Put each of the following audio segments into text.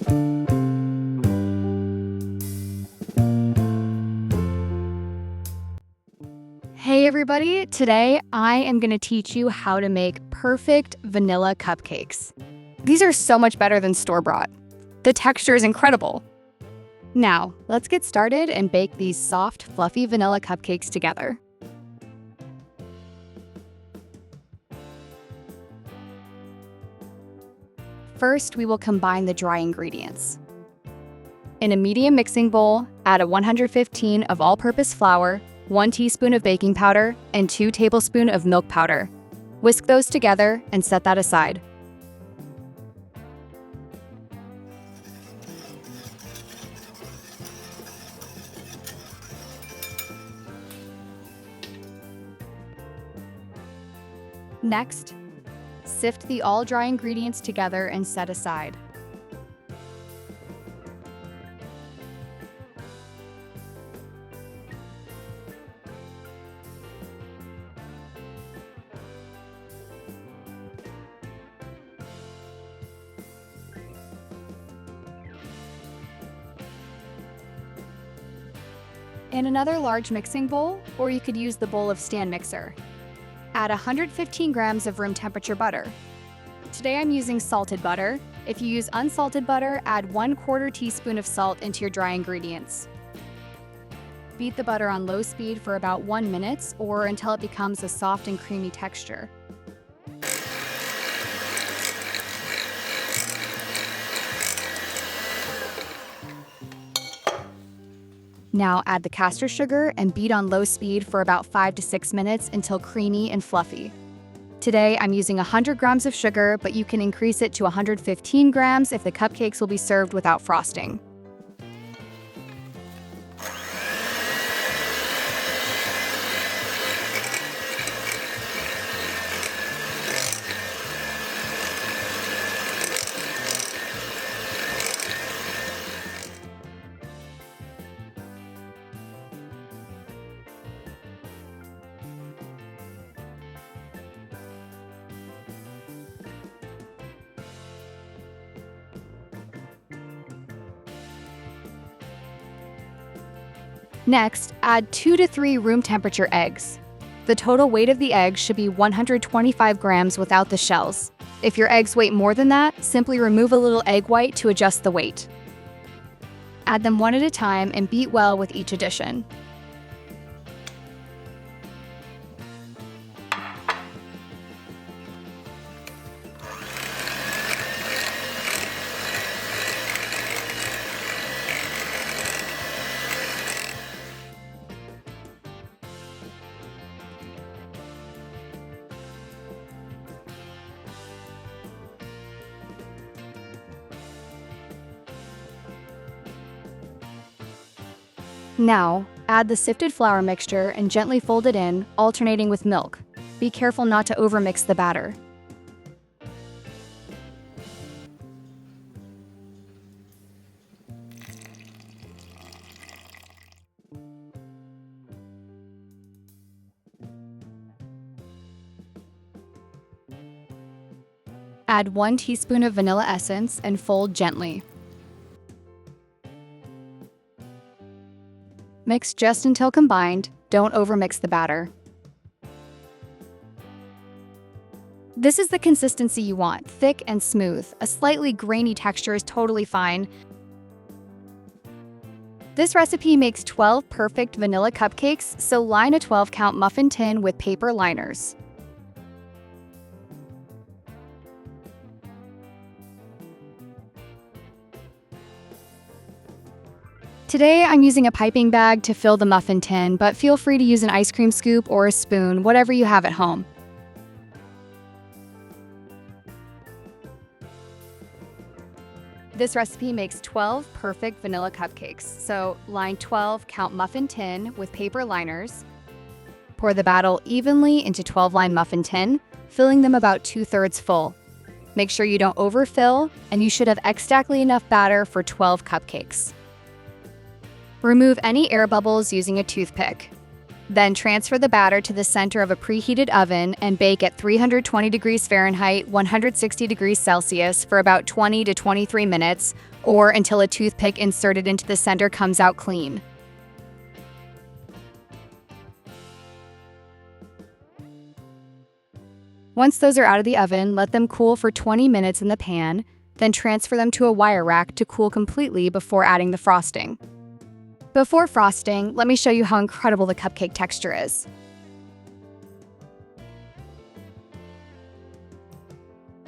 Hey everybody, today I am going to teach you how to make perfect vanilla cupcakes. These are so much better than store-bought. The texture is incredible. Now, let's get started and bake these soft, fluffy vanilla cupcakes together. First, we will combine the dry ingredients. In a medium mixing bowl, add a 115 of all-purpose flour, 1 teaspoon of baking powder, and 2 tablespoons of milk powder. Whisk those together and set that aside. Next, sift the all dry ingredients together and set aside. In another large mixing bowl, or you could use the bowl of stand mixer, add 115 grams of room temperature butter. Today I'm using salted butter. If you use unsalted butter, add 1/4 teaspoon of salt into your dry ingredients. Beat the butter on low speed for about 1 minute or until it becomes a soft and creamy texture. Now add the caster sugar and beat on low speed for about 5 to 6 minutes until creamy and fluffy. Today I'm using 100 grams of sugar, but you can increase it to 115 grams if the cupcakes will be served without frosting. Next, add 2 to 3 room temperature eggs. The total weight of the eggs should be 125 grams without the shells. If your eggs weigh more than that, simply remove a little egg white to adjust the weight. Add them one at a time and beat well with each addition. Now, add the sifted flour mixture and gently fold it in, alternating with milk. Be careful not to overmix the batter. Add 1 teaspoon of vanilla essence and fold gently. Mix just until combined, don't overmix the batter. This is the consistency you want, thick and smooth. A slightly grainy texture is totally fine. This recipe makes 12 perfect vanilla cupcakes, so line a 12-count muffin tin with paper liners. Today, I'm using a piping bag to fill the muffin tin, but feel free to use an ice cream scoop or a spoon, whatever you have at home. This recipe makes 12 perfect vanilla cupcakes. So line 12 count muffin tin with paper liners. Pour the batter evenly into 12-line muffin tin, filling them about 2/3 full. Make sure you don't overfill, and you should have exactly enough batter for 12 cupcakes. Remove any air bubbles using a toothpick. Then transfer the batter to the center of a preheated oven and bake at 320 degrees Fahrenheit, 160 degrees Celsius for about 20 to 23 minutes, or until a toothpick inserted into the center comes out clean. Once those are out of the oven, let them cool for 20 minutes in the pan, then transfer them to a wire rack to cool completely before adding the frosting. Before frosting, let me show you how incredible the cupcake texture is.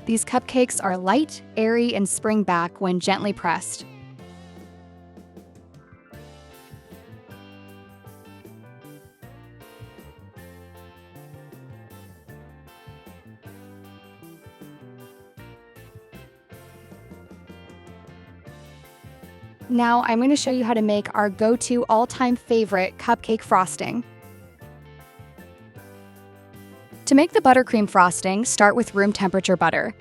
These cupcakes are light, airy, and spring back when gently pressed. Now I'm going to show you how to make our go-to all-time favorite cupcake frosting. To make the buttercream frosting, start with room temperature butter.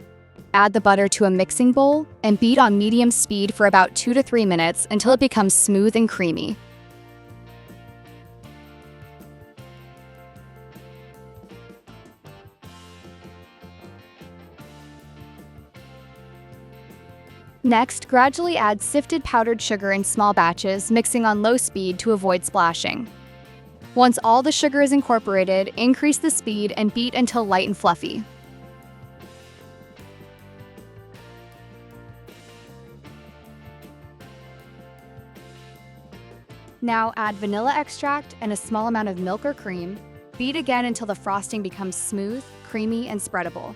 Add the butter to a mixing bowl and beat on medium speed for about 2 to 3 minutes until it becomes smooth and creamy. Next, gradually add sifted powdered sugar in small batches, mixing on low speed to avoid splashing. Once all the sugar is incorporated, increase the speed and beat until light and fluffy. Now add vanilla extract and a small amount of milk or cream. Beat again until the frosting becomes smooth, creamy, and spreadable.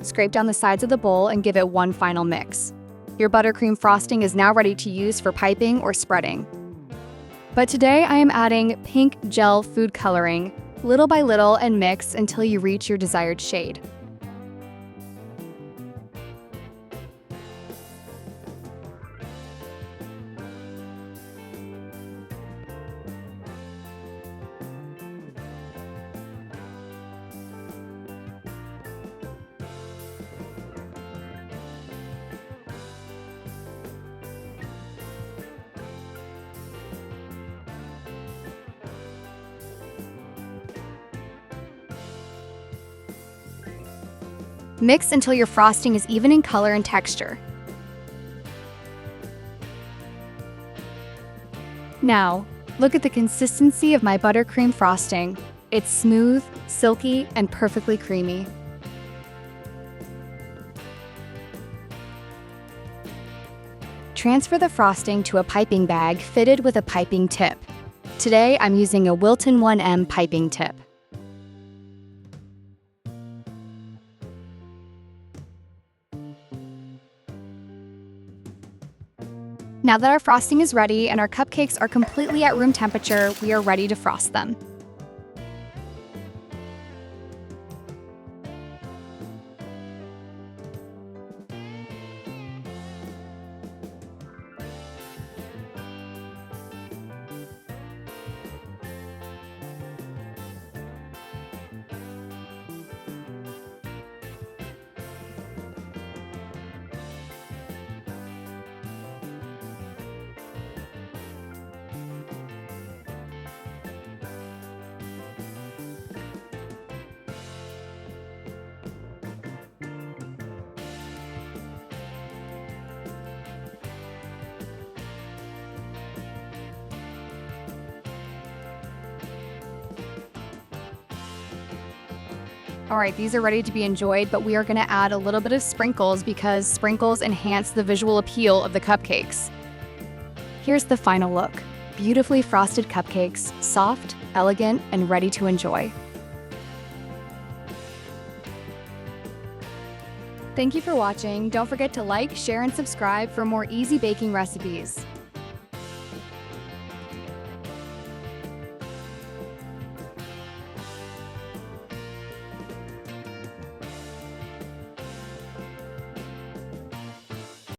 Scrape down the sides of the bowl and give it one final mix. Your buttercream frosting is now ready to use for piping or spreading. But today I am adding pink gel food coloring, little by little, and mix until you reach your desired shade. Mix until your frosting is even in color and texture. Now, look at the consistency of my buttercream frosting. It's smooth, silky, and perfectly creamy. Transfer the frosting to a piping bag fitted with a piping tip. Today, I'm using a Wilton 1M piping tip. Now that our frosting is ready and our cupcakes are completely at room temperature, we are ready to frost them. All right, these are ready to be enjoyed, but we are gonna add a little bit of sprinkles because sprinkles enhance the visual appeal of the cupcakes. Here's the final look. Beautifully frosted cupcakes, soft, elegant, and ready to enjoy. Thank you for watching. Don't forget to like, share, and subscribe for more easy baking recipes.